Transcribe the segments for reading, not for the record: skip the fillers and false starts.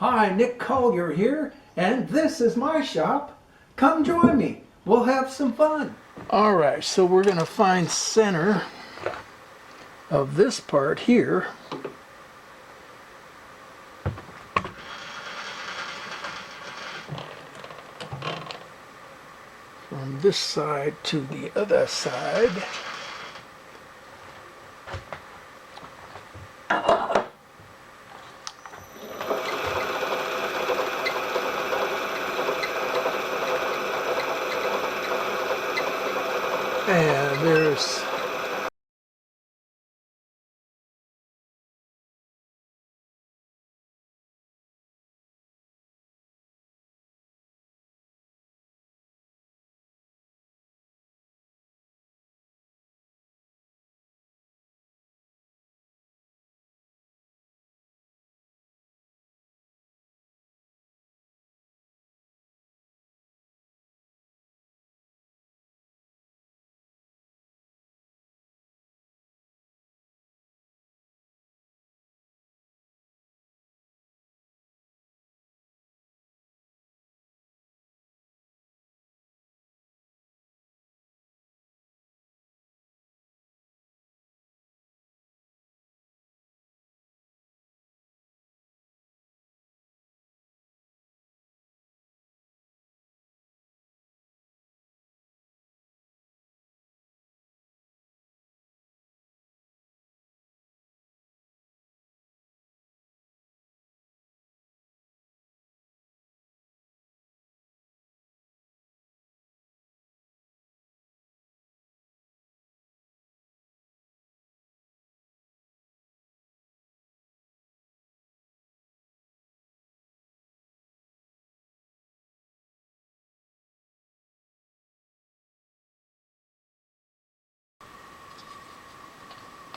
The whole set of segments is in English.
Hi, Nick Collier here, and this is my shop. Come join me. We'll have some fun. All right, so we're going to find center of this part here. From this side to the other side. And there's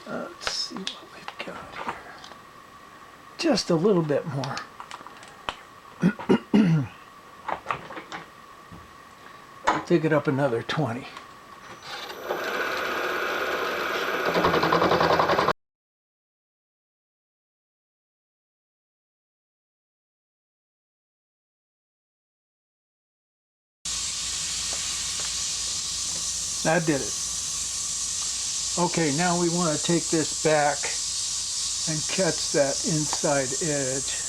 let's see what we've got here. Just a little bit more. I'll take it up another 20. That did it. Okay, now we want to take this back and catch that inside edge.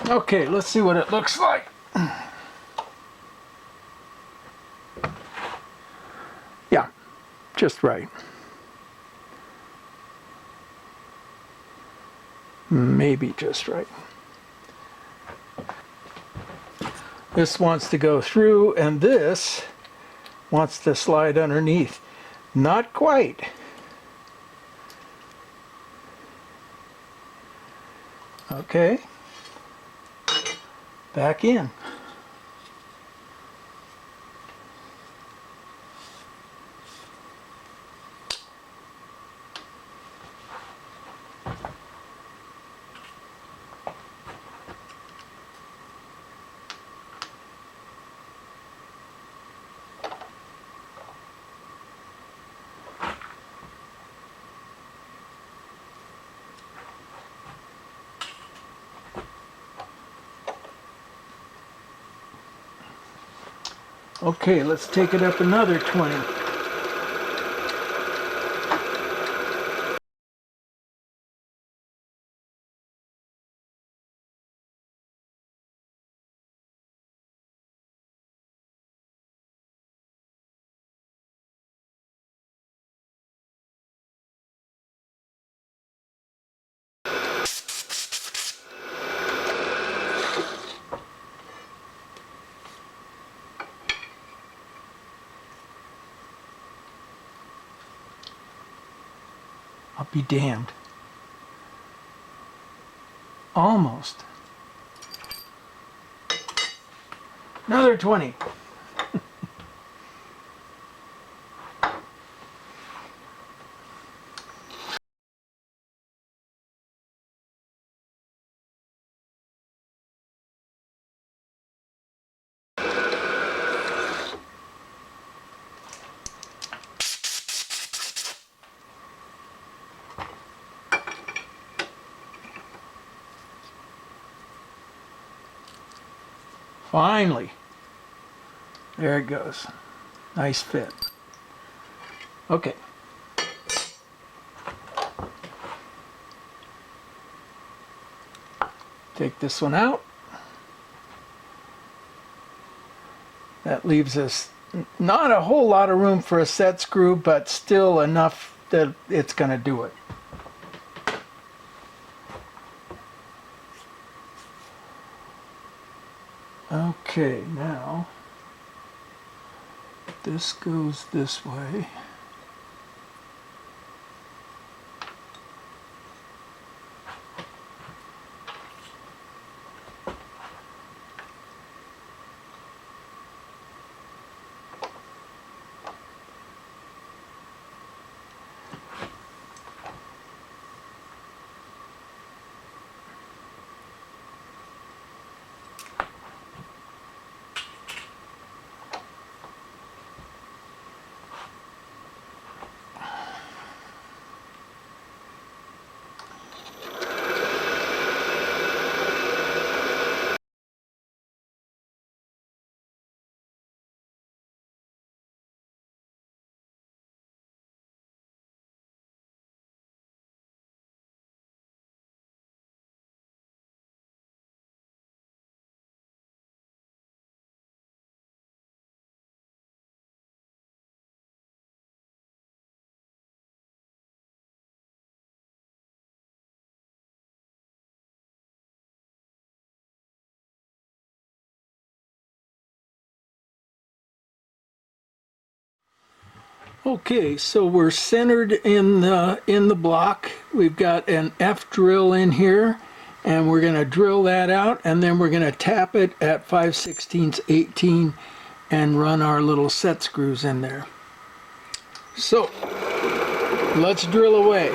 Okay, let's see what it looks like. Yeah, just right. Maybe just right. This wants to go through, and this wants to slide underneath. Not quite. Okay. Back in. Okay, let's take it up another 20. I'll be damned. Almost. Another 20. Finally. There it goes. Nice fit. Okay. Take this one out. That leaves us not a whole lot of room for a set screw, but still enough that it's going to do it. Okay, now this goes this way. Okay, so we're centered in the block. We've got an F drill in here, and we're going to drill that out, and then we're going to tap it at 5/16 18 and run our little set screws in there. So let's drill away.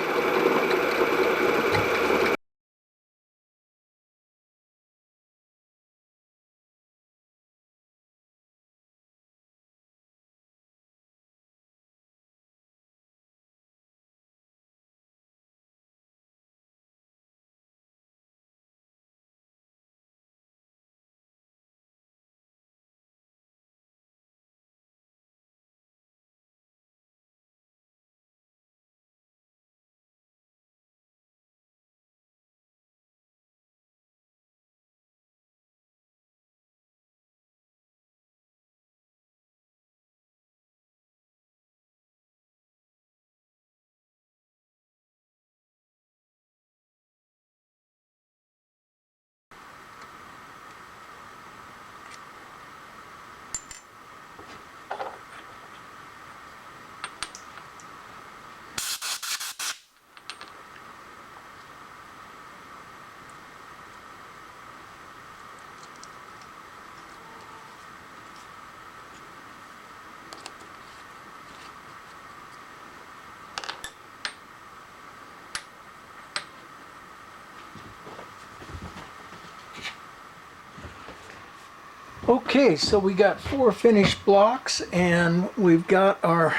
Okay, so we got 4 finished blocks, and we've got our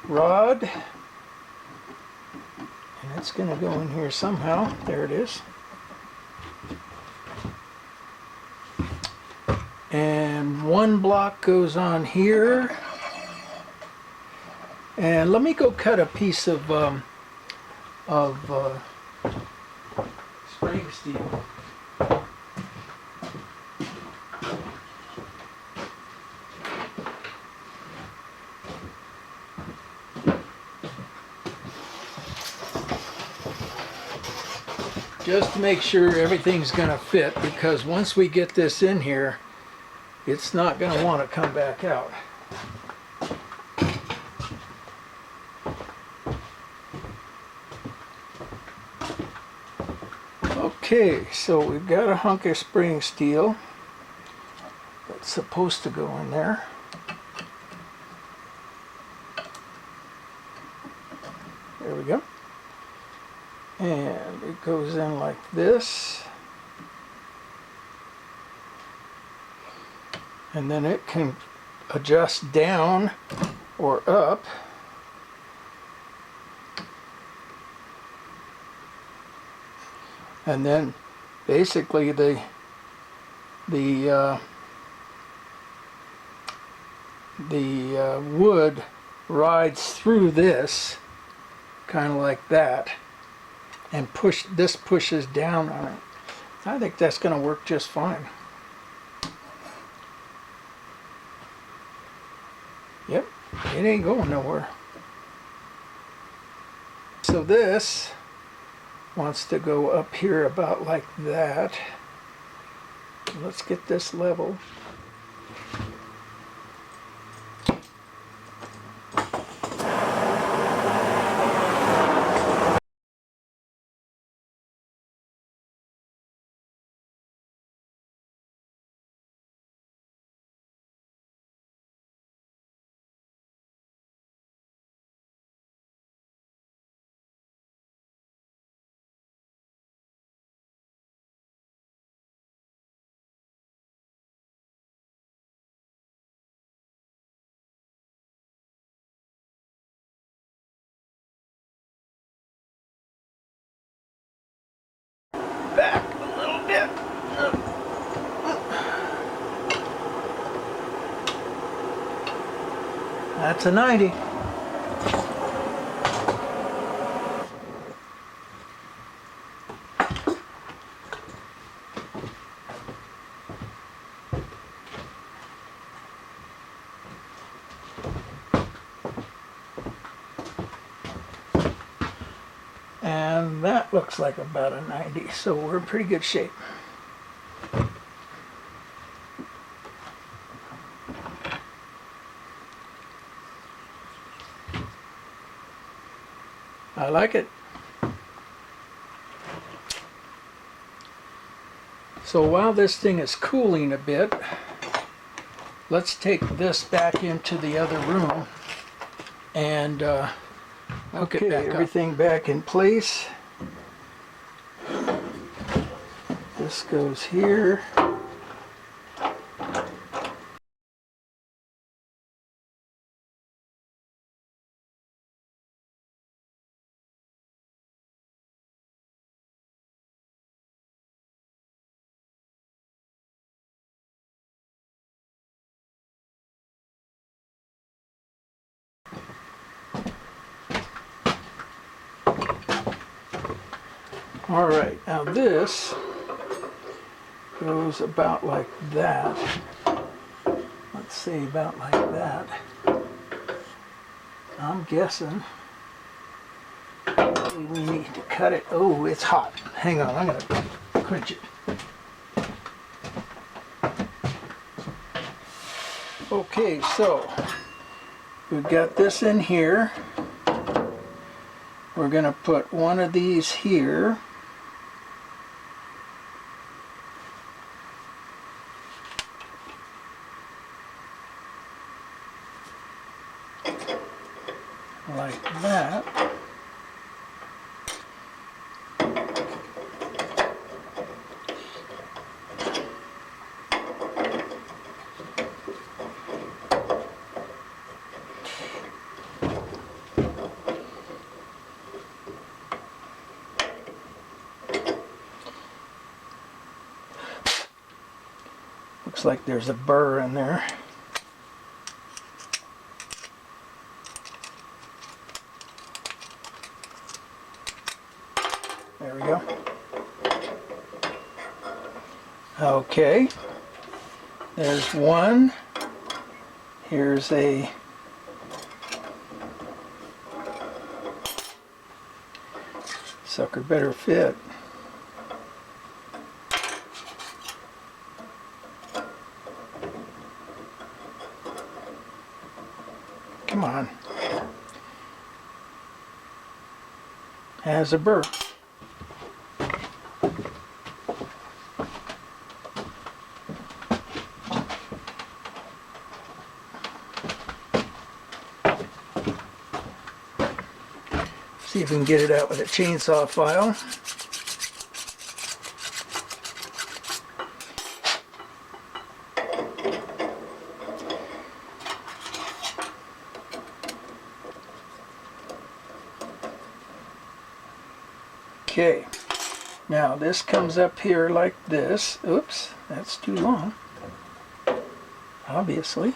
rod, and it's going to go in here somehow. There it is. And 1 block goes on here, and let me go cut a piece of spring steel. Just to make sure everything's going to fit, because once we get this in here, it's not going to want to come back out. Okay, so we've got a hunk of spring steel that's supposed to go in there. There we go. And it goes in like this. And then it can adjust down or up. And then basically the wood rides through this kind of like that, and this pushes down on it. I think that's going to work just fine. Yep, it ain't going nowhere. So this wants to go up here about like that. Let's get this level. Back a little bit. That's a 90. And that looks like about a 90, so we're in pretty good shape. I like it. So while this thing is cooling a bit, let's take this back into the other room and hook it back up. Everything back in place. This goes here. All right, now this goes about like that. Let's say about like that. I'm guessing we need to cut it. Oh, it's hot. Hang on, I'm gonna quench it. Okay, so we've got this in here. We're gonna put one of these here. Like that. Looks like there's a burr in there. There we go. Okay. There's one. Here's a sucker better fit. Come on. Has a burr. See if we can get it out with a chainsaw file. Okay, now this comes up here like this. Oops, that's too long, obviously.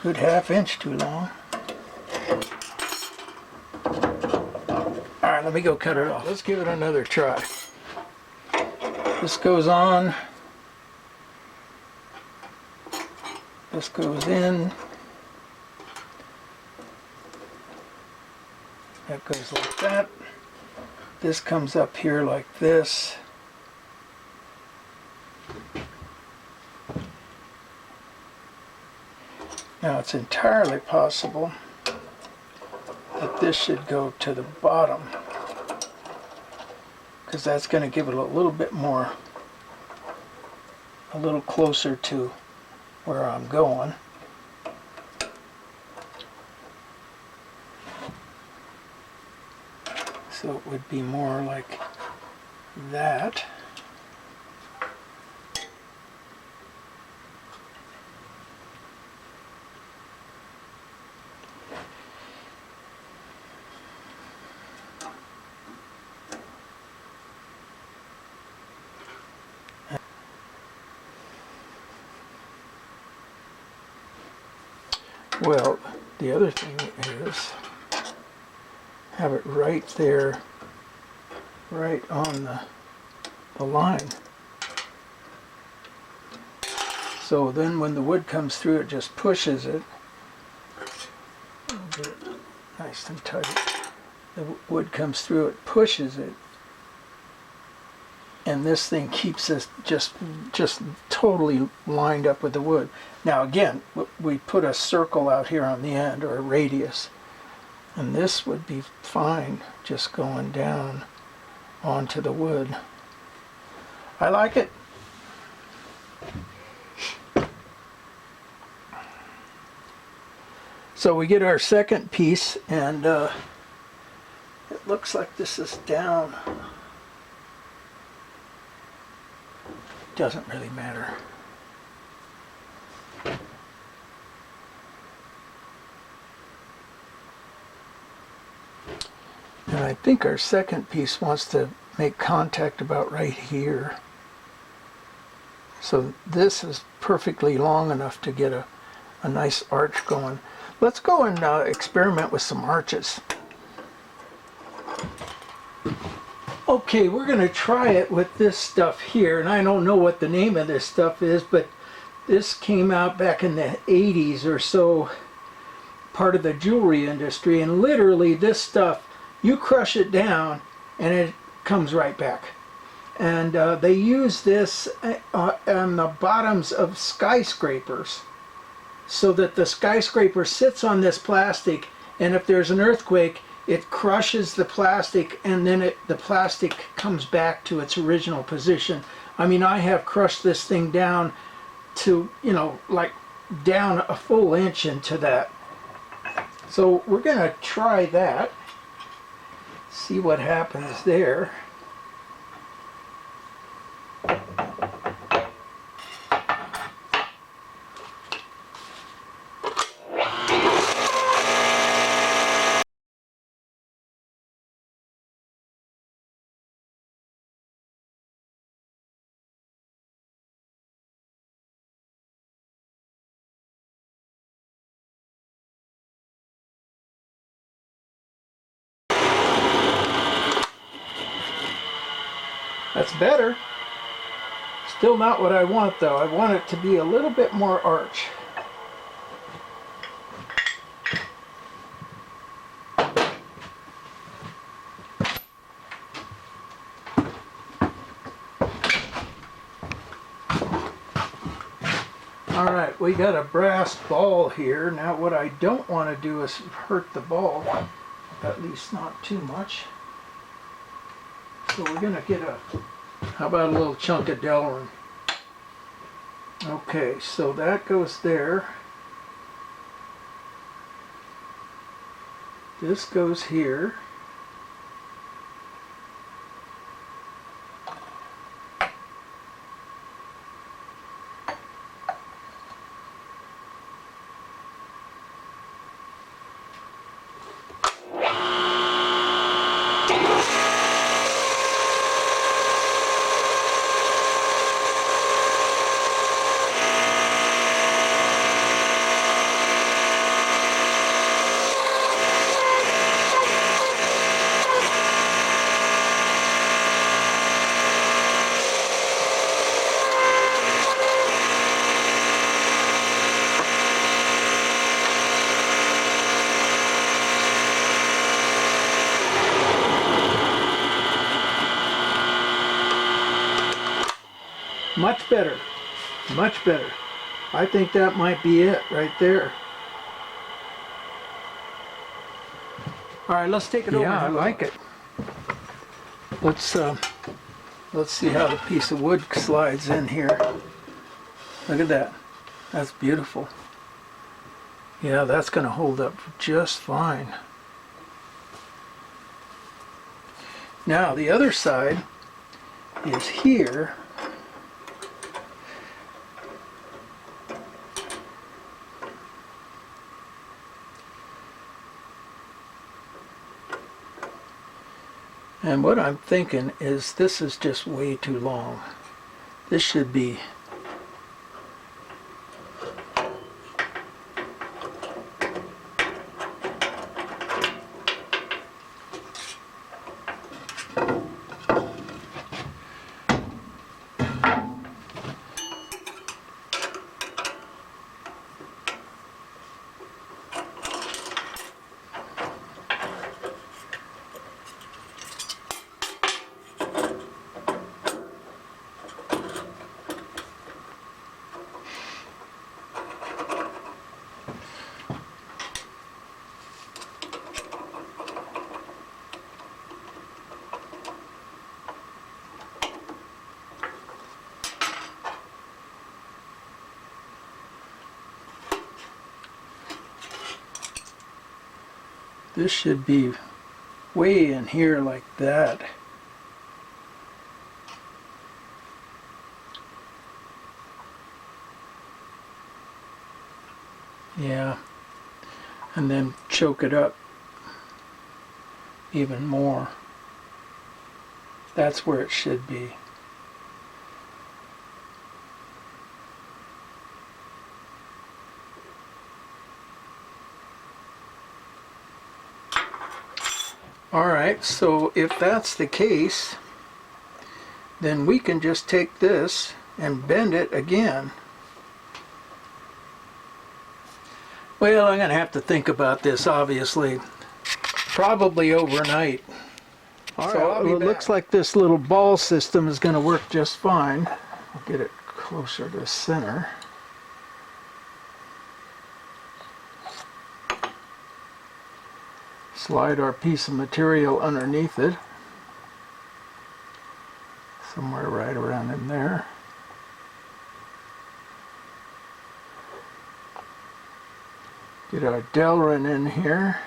Good ½ inch too long. Alright, let me go cut it off. Let's give it another try. This goes on. This goes in. That goes like that. This comes up here like this. Now it's entirely possible that this should go to the bottom, because that's going to give it a little bit more, a little closer to where I'm going. So it would be more like that. Well, the other thing is have it right there, right on the line. So then when the wood comes through, it just pushes it. Get it nice and tight. The wood comes through, it pushes it. And this thing keeps us just totally lined up with the wood. Now again, we put a circle out here on the end, or a radius, and this would be fine just going down onto the wood. I like it. So we get our second piece, and it looks like this is down. Doesn't really matter. And I think our second piece wants to make contact about right here. So this is perfectly long enough to get a nice arch going. Let's go and experiment with some arches. Okay, we're going to try it with this stuff here, and I don't know what the name of this stuff is, but this came out back in the 80s or so, part of the jewelry industry, and literally this stuff, you crush it down and it comes right back. And they use this on the bottoms of skyscrapers, so that the skyscraper sits on this plastic, and if there's an earthquake, it crushes the plastic, and then the plastic comes back to its original position. I mean, I have crushed this thing down to, you know, like down a full inch into that. So we're going to try that, see what happens there. That's better. Still not what I want though. I want it to be a little bit more arch. Alright, we got a brass ball here. Now what I don't want to do is hurt the ball, at least not too much. So we're going to get how about a little chunk of Delrin? Okay, so that goes there. This goes here. Much better, much better. I think that might be it right there. All right, let's take it over. Yeah, I like it. Let's see how the piece of wood slides in here. Look at that. That's beautiful. Yeah, that's going to hold up just fine. Now the other side is here. And what I'm thinking is this is just way too long. This should be this should be way in here like that. Yeah, and then choke it up even more. That's where it should be. Alright, so if that's the case, then we can just take this and bend it again. Well, I'm going to have to think about this, obviously. Probably overnight. Alright, so it looks like this little ball system is going to work just fine. I'll get it closer to center. Slide our piece of material underneath it, somewhere right around in there. Get our Delrin in here.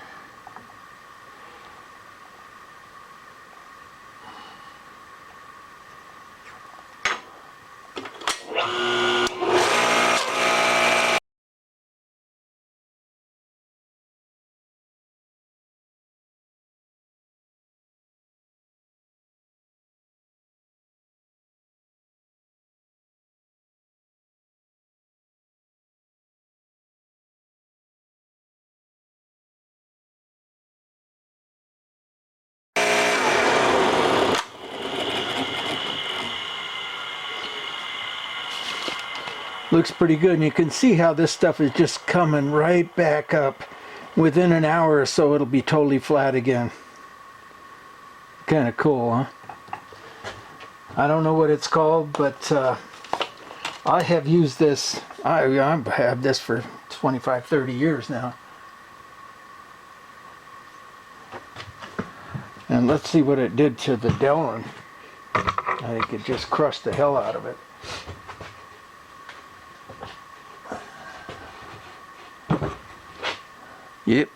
Looks pretty good, and you can see how this stuff is just coming right back up. Within an hour or so it'll be totally flat again. Kind of cool, huh? I don't know what it's called, but I have used this. I have this for 25-30 years now. And let's see what it did to the Delrin. I think it just crushed the hell out of it. Yep.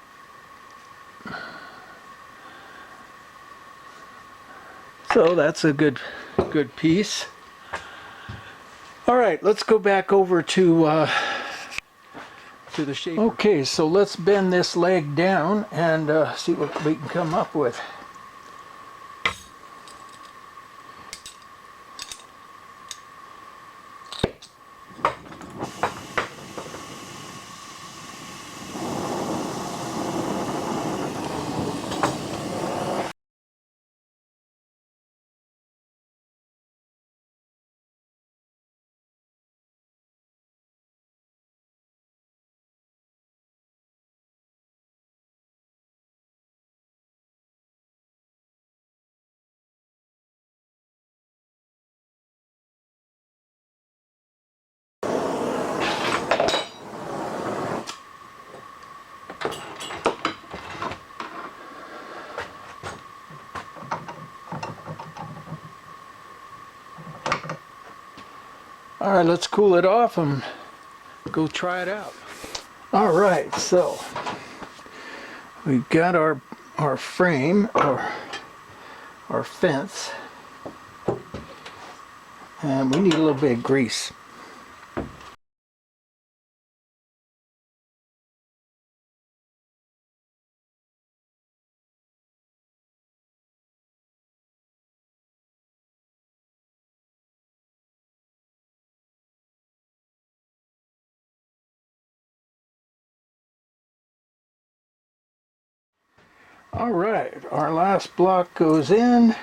So that's a good piece. All right, let's go back over to the shaper. Okay, so let's bend this leg down and see what we can come up with. All right, let's cool it off and go try it out. All right, so we've got our frame, our fence, and we need a little bit of grease. All right, our last block goes in.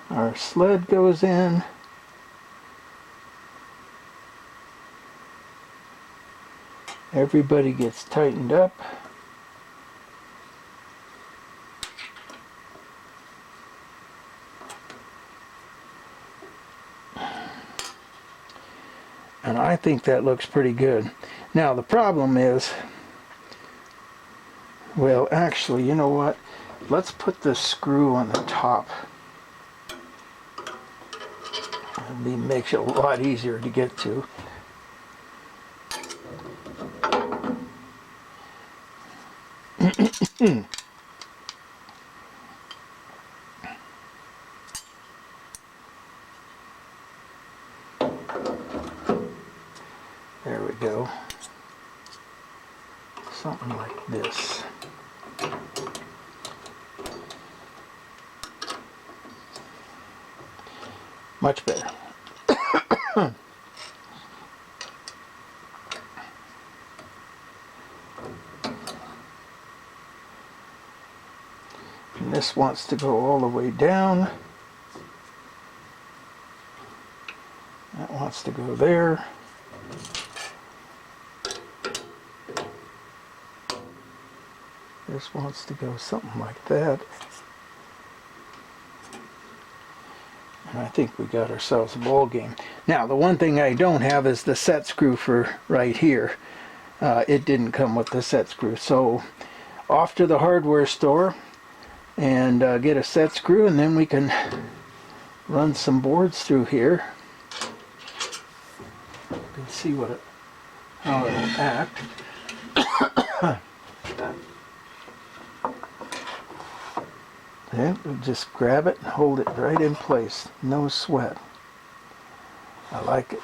Our sled goes in. Everybody gets tightened up. And I think that looks pretty good. Now the problem is, well, actually, you know what? Let's put this screw on the top. It makes it a lot easier to get to. There we go. Something like this. Much better. And this wants to go all the way down. That wants to go there. This wants to go something like that. And I think we got ourselves a ball game. Now, the one thing I don't have is the set screw for right here. It didn't come with the set screw. So, off to the hardware store and get a set screw, and then we can run some boards through here. You can see how it'll act. Then we'll just grab it and hold it right in place. No sweat. I like it.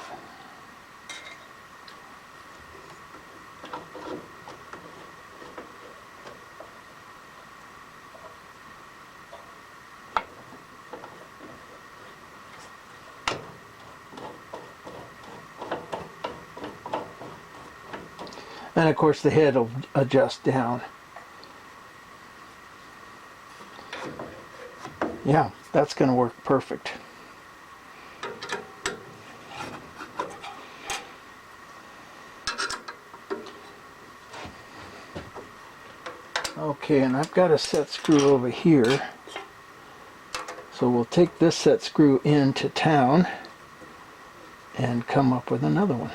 And of course the head will adjust down. Yeah, that's going to work perfect. Okay, and I've got a set screw over here. So we'll take this set screw into town and come up with another one.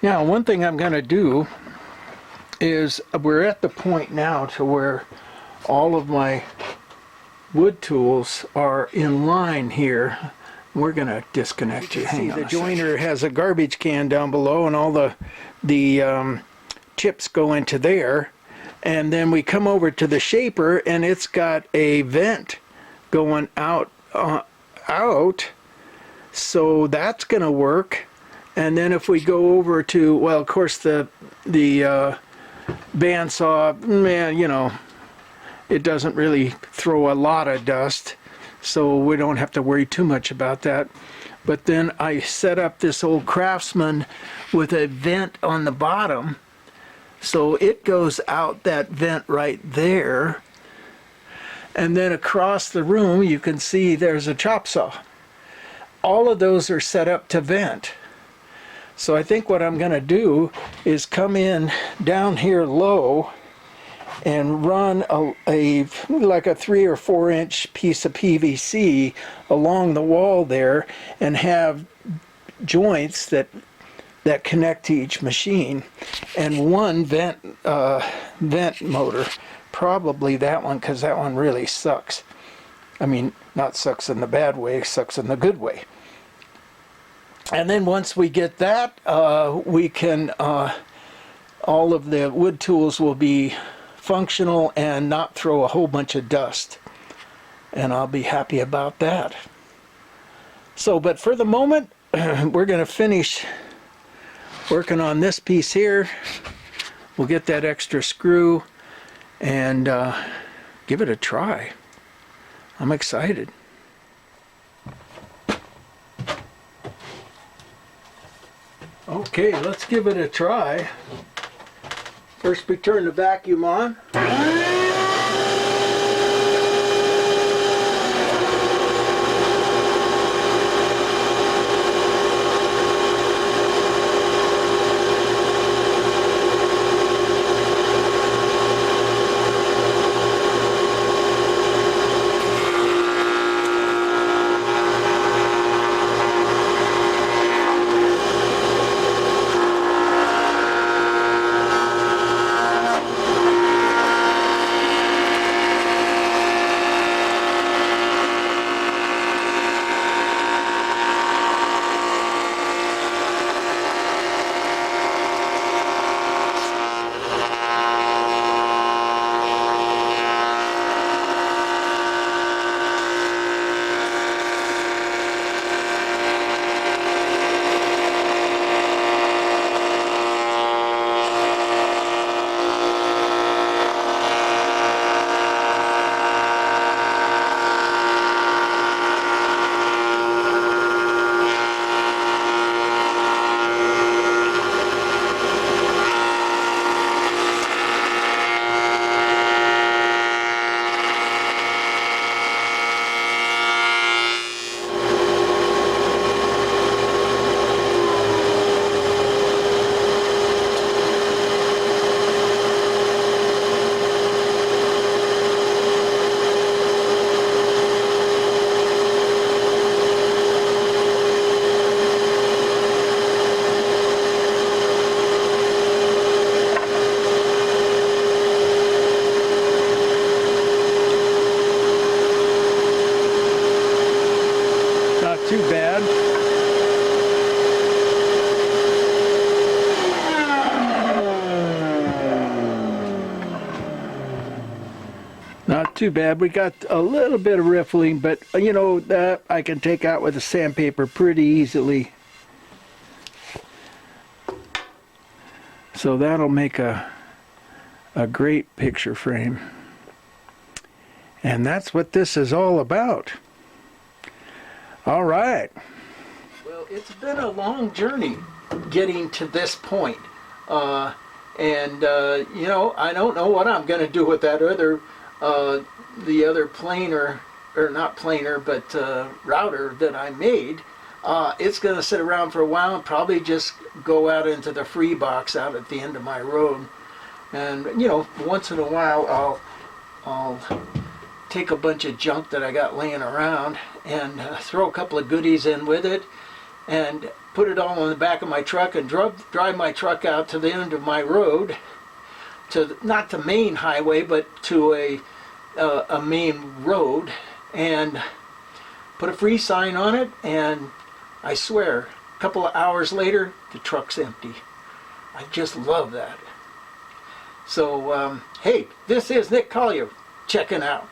Now, one thing I'm going to do is we're at the point now to where all of my wood tools are in line here. We're going to disconnect you. Hang on. The joiner has a garbage can down below, and all the chips go into there. And then we come over to the shaper, and it's got a vent going out. So that's going to work. And then if we go over to, well, of course, the bandsaw, man, you know, it doesn't really throw a lot of dust, so we don't have to worry too much about that. But then I set up this old Craftsman with a vent on the bottom, so it goes out that vent right there. And then across the room you can see there's a chop saw. All of those are set up to vent. So I think what I'm going to do is come in down here low and run like a 3 or 4 inch piece of PVC along the wall there, and have joints that connect to each machine, and one vent motor, probably that one, because that one really sucks. I mean, not sucks in the bad way, sucks in the good way. And then once we get that, we can all of the wood tools will be functional and not throw a whole bunch of dust, and I'll be happy about that. So, but for the moment, we're going to finish working on this piece here. We'll get that extra screw and give it a try. I'm excited. Okay, let's give it a try. First we turn the vacuum on. Too bad. Not too bad. We got a little bit of riffling, but you know, that I can take out with a sandpaper pretty easily. So that'll make a great picture frame. And that's what this is all about. All right. Well, it's been a long journey getting to this point. You know, I don't know what I'm going to do with that other, the other planer, or not planer, but router that I made. It's going to sit around for a while and probably just go out into the free box out at the end of my road. And, you know, once in a while I'll take a bunch of junk that I got laying around and throw a couple of goodies in with it and put it all on the back of my truck and drive my truck out to the end of my road, to not the main highway, but to a main road, and put a free sign on it, and I swear, a couple of hours later, the truck's empty. I just love that. So, hey, this is Nick Collier checking out.